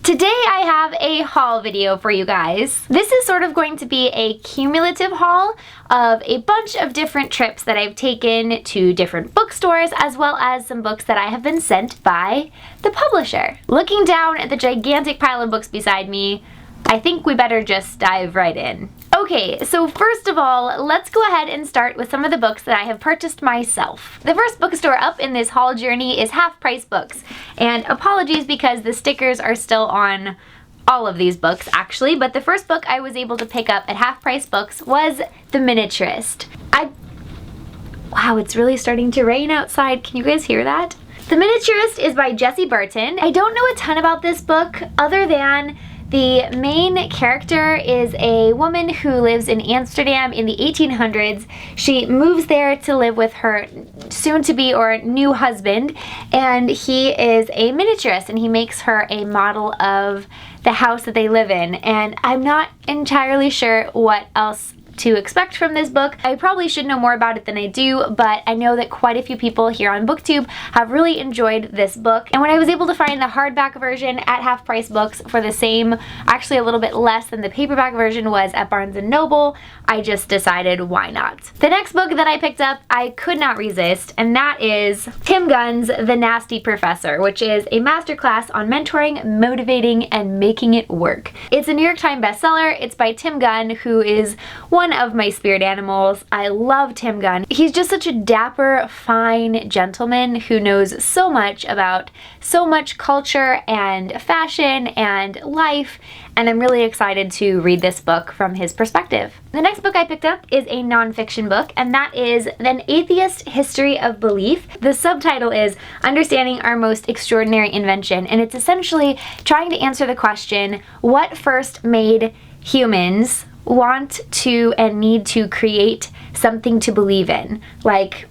Today I have a haul video for you guys. This is sort of going to be a cumulative haul of a bunch of different trips that I've taken to different bookstores, as well as some books that I have been sent by the publisher. Looking down at the gigantic pile of books beside me, I think we better just dive right in. Okay, so first of all, let's go ahead and start with some of the books that I have purchased myself. The first bookstore up in this haul journey is Half Price Books, and apologies because the stickers are still on all of these books actually, but the first book I was able to pick up at Half Price Books was The Miniaturist. Wow, it's really starting to rain outside. Can you guys hear that? The Miniaturist is by Jessie Burton. I don't know a ton about this book other than the main character is a woman who lives in Amsterdam in the 1800s. She moves there to live with her soon-to-be or new husband, and he is a miniaturist, and he makes her a model of the house that they live in. And I'm not entirely sure what else to expect from this book. I probably should know more about it than I do, but I know that quite a few people here on BookTube have really enjoyed this book. And when I was able to find the hardback version at Half Price Books for the same, actually a little bit less than the paperback version was at Barnes & Noble, I just decided why not. The next book that I picked up, I could not resist, and that is Tim Gunn's The Nasty Professor, which is a masterclass on mentoring, motivating, and making it work. It's a New York Times bestseller. It's by Tim Gunn, who is one of my spirit animals. I love Tim Gunn. He's just such a dapper, fine gentleman who knows so much about so much culture and fashion and life, and I'm really excited to read this book from his perspective. The next book I picked up is a nonfiction book, and that is An Atheist History of Belief. The subtitle is Understanding Our Most Extraordinary Invention, and it's essentially trying to answer the question, what first made humans want to and need to create something to believe in, like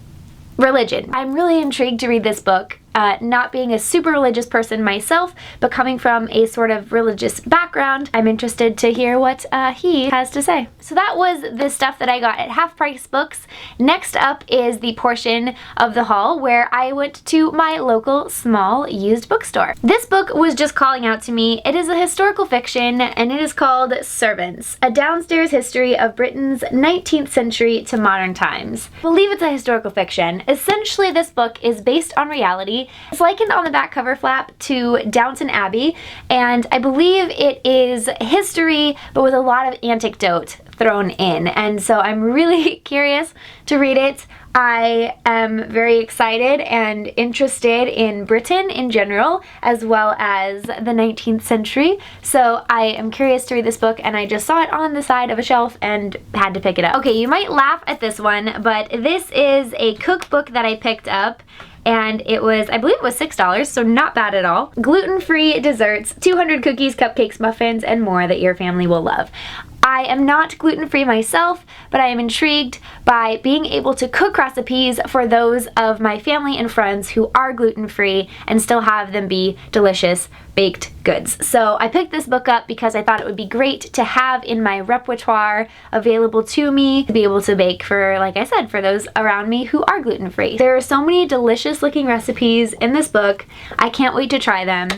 religion. I'm really intrigued to read this book. Not being a super religious person myself, but coming from a sort of religious background, I'm interested to hear what he has to say. So that was the stuff that I got at Half Price Books. Next up is the portion of the haul where I went to my local small used bookstore. This book was just calling out to me. It is a historical fiction, and it is called Servants, A Downstairs History of Britain's 19th Century to Modern Times. I believe it's a historical fiction. Essentially, this book is based on reality. It's likened on the back cover flap to Downton Abbey, and I believe it is history, but with a lot of anecdote thrown in, and so I'm really curious to read it. I am very excited and interested in Britain in general, as well as the 19th century, so I am curious to read this book, and I just saw it on the side of a shelf and had to pick it up. Okay, you might laugh at this one, but this is a cookbook that I picked up, and it was, I believe it was $6, so not bad at all. Gluten-Free Desserts, 200 cookies, cupcakes, muffins, and more that your family will love. I am not gluten-free myself, but I am intrigued by being able to cook recipes for those of my family and friends who are gluten-free and still have them be delicious baked goods. So I picked this book up because I thought it would be great to have in my repertoire available to me to be able to bake for, like I said, for those around me who are gluten-free. There are so many delicious looking recipes in this book. I can't wait to try them,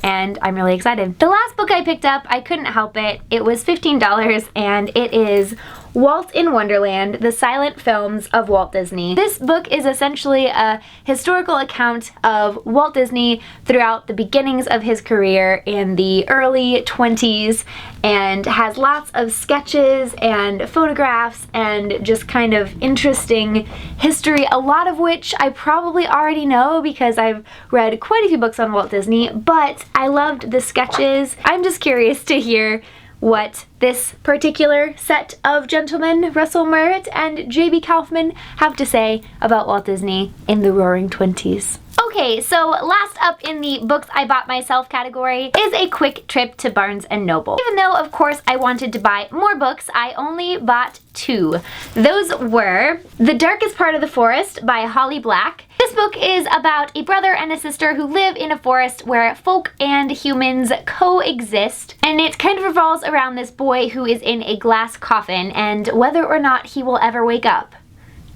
and I'm really excited. The last book I picked up, I couldn't help it. It was $15, and it is Walt in Wonderland, The Silent Films of Walt Disney. This book is essentially a historical account of Walt Disney throughout the beginnings of his career in the early 20s, and has lots of sketches and photographs and just kind of interesting history, a lot of which I probably already know because I've read quite a few books on Walt Disney, but I loved the sketches. I'm just curious to hear what this particular set of gentlemen, Russell Merritt and J.B. Kaufman, have to say about Walt Disney in the Roaring Twenties. Okay, so last up in the books I bought myself category is a quick trip to Barnes & Noble. Even though, of course, I wanted to buy more books, I only bought two. Those were The Darkest Part of the Forest by Holly Black. This book is about a brother and a sister who live in a forest where folk and humans coexist, and it kind of revolves around this boy who is in a glass coffin and whether or not he will ever wake up.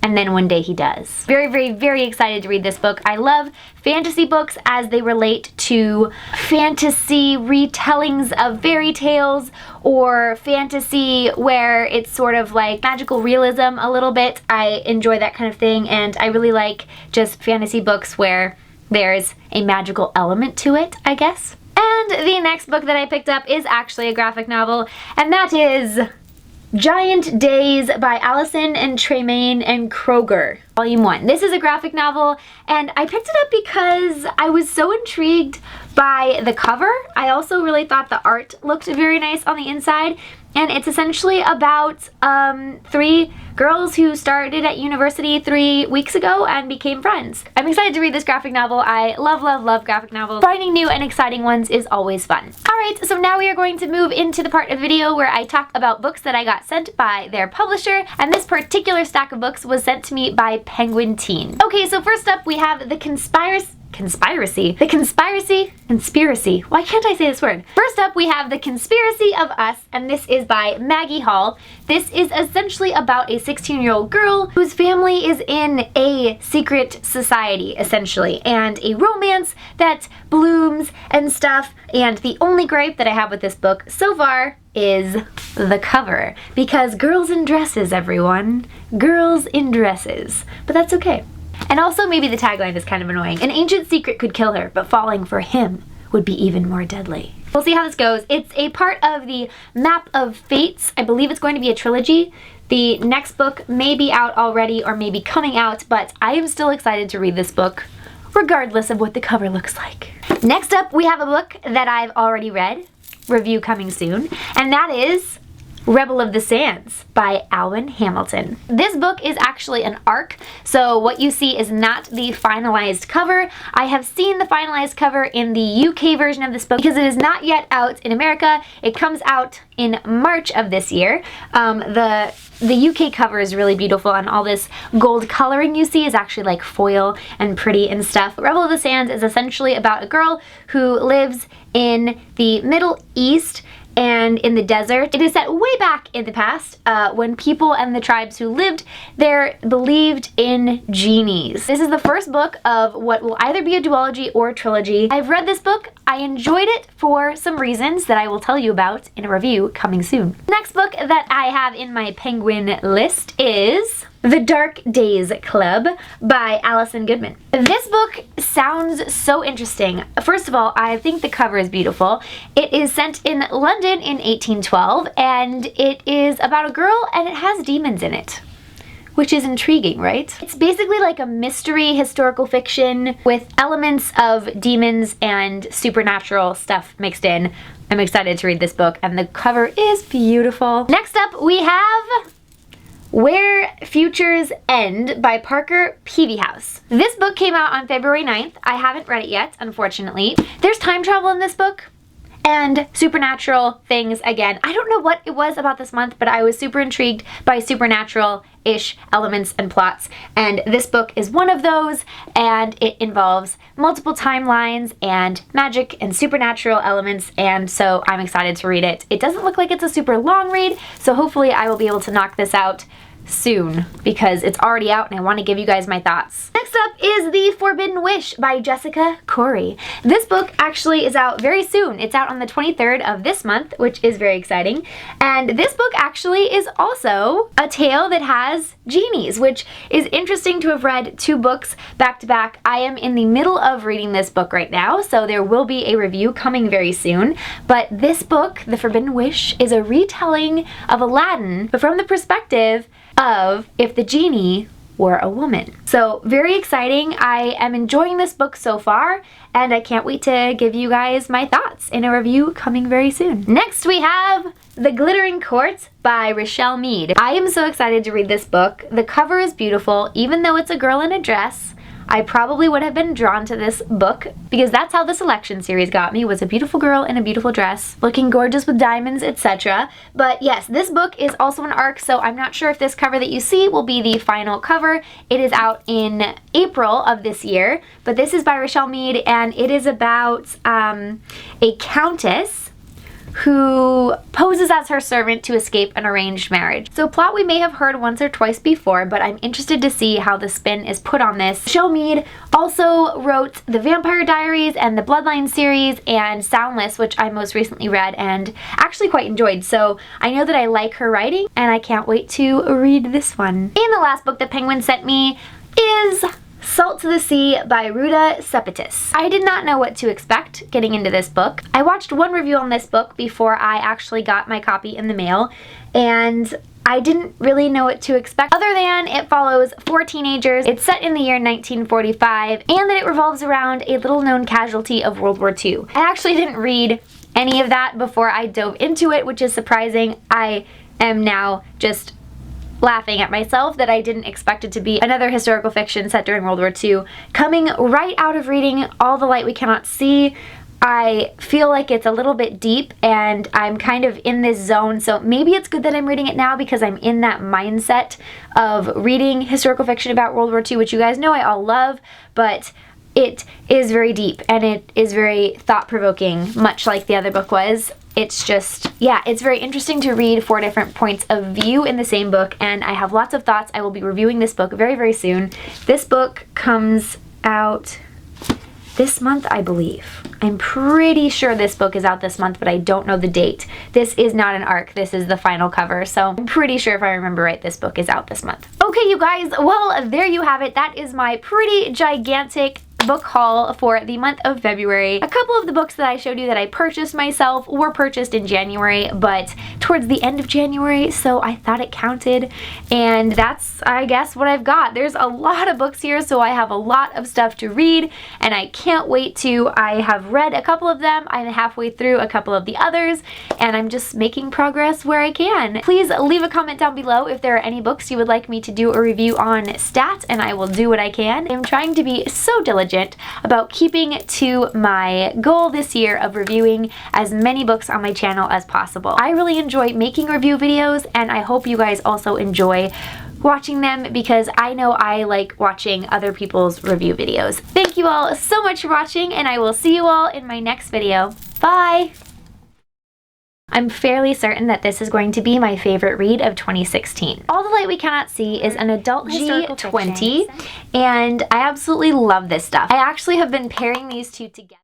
and then one day he does. Very, very, very excited to read this book. I love fantasy books as they relate to fantasy retellings of fairy tales, or fantasy where it's sort of like magical realism a little bit. I enjoy that kind of thing, and I really like just fantasy books where there's a magical element to it, I guess. And the next book that I picked up is actually a graphic novel, and that is Giant Days by Allison and Treiman and Cogar, Volume 1. This is a graphic novel, and I picked it up because I was so intrigued by the cover. I also really thought the art looked very nice on the inside, and it's essentially about 3 girls who started at university 3 weeks ago and became friends. I'm excited to read this graphic novel. I love, love, love graphic novels. Finding new and exciting ones is always fun. Alright, so now we are going to move into the part of the video where I talk about books that I got sent by their publisher, and this particular stack of books was sent to me by Penguin Teen. Okay, so first up we have The Conspiracy. Why can't I say this word? First up, we have The Conspiracy of Us, and this is by Maggie Hall. This is essentially about a 16-year-old girl whose family is in a secret society, essentially, and a romance that blooms and stuff. And the only gripe that I have with this book so far is the cover, because girls in dresses, everyone. Girls in dresses. But that's okay. And also maybe the tagline is kind of annoying. An ancient secret could kill her, but falling for him would be even more deadly. We'll see how this goes. It's a part of the Map of Fates. I believe it's going to be a trilogy. The next book may be out already or may be coming out, but I am still excited to read this book, regardless of what the cover looks like. Next up, we have a book that I've already read, review coming soon, and that is Rebel of the Sands by Alwyn Hamilton. This book is actually an ARC, so what you see is not the finalized cover. I have seen the finalized cover in the UK version of this book because it is not yet out in America. It comes out in March of this year. The UK cover is really beautiful, and all this gold coloring you see is actually like foil and pretty and stuff. Rebel of the Sands is essentially about a girl who lives in the Middle East and in the desert. It is set way back in the past when people and the tribes who lived there believed in genies. This is the first book of what will either be a duology or a trilogy. I've read this book. I enjoyed it for some reasons that I will tell you about in a review coming soon. Next book that I have in my Penguin list is The Dark Days Club by Alison Goodman. This book sounds so interesting. First of all, I think the cover is beautiful. It is set in London in 1812, and it is about a girl and it has demons in it, which is intriguing, right? It's basically like a mystery historical fiction with elements of demons and supernatural stuff mixed in. I'm excited to read this book, and the cover is beautiful. Next up, we have Where Futures End by Parker Peevyhouse. This book came out on February 9th. I haven't read it yet, unfortunately. There's time travel in this book and supernatural things again. I don't know what it was about this month, but I was super intrigued by supernatural-ish elements and plots, and this book is one of those, and it involves multiple timelines and magic and supernatural elements, and so I'm excited to read it. It doesn't look like it's a super long read, so hopefully I will be able to knock this out soon because it's already out and I want to give you guys my thoughts. Next up is The Forbidden Wish by Jessica Khoury. This book actually is out very soon. It's out on the 23rd of this month, which is very exciting. And this book actually is also a tale that has genies, which is interesting to have read 2 books back to back. I am in the middle of reading this book right now, so there will be a review coming very soon. But this book, The Forbidden Wish, is a retelling of Aladdin, but from the perspective of if the genie were a woman. So very exciting. I am enjoying this book so far, and I can't wait to give you guys my thoughts in a review coming very soon. Next we have The Glittering Court by Richelle Mead. I am so excited to read this book. The cover is beautiful. Even though it's a girl in a dress, I probably would have been drawn to this book because that's how the selection series got me, was a beautiful girl in a beautiful dress, looking gorgeous with diamonds, etc. But yes, this book is also an ARC, so I'm not sure if this cover that you see will be the final cover. It is out in April of this year, but this is by Richelle Mead, and it is about a countess who poses as her servant to escape an arranged marriage. So plot we may have heard once or twice before, but I'm interested to see how the spin is put on this. Richelle Mead also wrote the Vampire Diaries and the Bloodline series and Soundless, which I most recently read and actually quite enjoyed. So I know that I like her writing and I can't wait to read this one. And the last book that Penguin sent me is Salt to the Sea by Ruta Sepetys. I did not know what to expect getting into this book. I watched one review on this book before I actually got my copy in the mail, and I didn't really know what to expect other than it follows 4 teenagers, it's set in the year 1945, and that it revolves around a little known casualty of World War II. I actually didn't read any of that before I dove into it, which is surprising. I am now just laughing at myself that I didn't expect it to be another historical fiction set during World War II. Coming right out of reading All the Light We Cannot See, I feel like it's a little bit deep and I'm kind of in this zone, so maybe it's good that I'm reading it now because I'm in that mindset of reading historical fiction about World War II, which you guys know I all love, but it is very deep and it is very thought-provoking, much like the other book was. It's just, yeah, it's very interesting to read 4 different points of view in the same book, and I have lots of thoughts. I will be reviewing this book very, very soon. This book comes out this month, I believe. I'm pretty sure this book is out this month, but I don't know the date. This is not an ARC, this is the final cover, so I'm pretty sure if I remember right, this book is out this month. Okay, you guys, well, there you have it. That is my pretty gigantic book haul for the month of February. A couple of the books that I showed you that I purchased myself were purchased in January, but towards the end of January, so I thought it counted, and that's, I guess, what I've got. There's a lot of books here, so I have a lot of stuff to read, and I can't wait to. I have read a couple of them, I'm halfway through a couple of the others, and I'm just making progress where I can. Please leave a comment down below if there are any books you would like me to do a review on stat, and I will do what I can. I'm trying to be so diligent about keeping to my goal this year of reviewing as many books on my channel as possible. I really enjoy making review videos, and I hope you guys also enjoy watching them because I know I like watching other people's review videos. Thank you all so much for watching, and I will see you all in my next video. Bye! I'm fairly certain that this is going to be my favorite read of 2016. All the Light We Cannot See is an adult G20, and I absolutely love this stuff. I actually have been pairing these two together.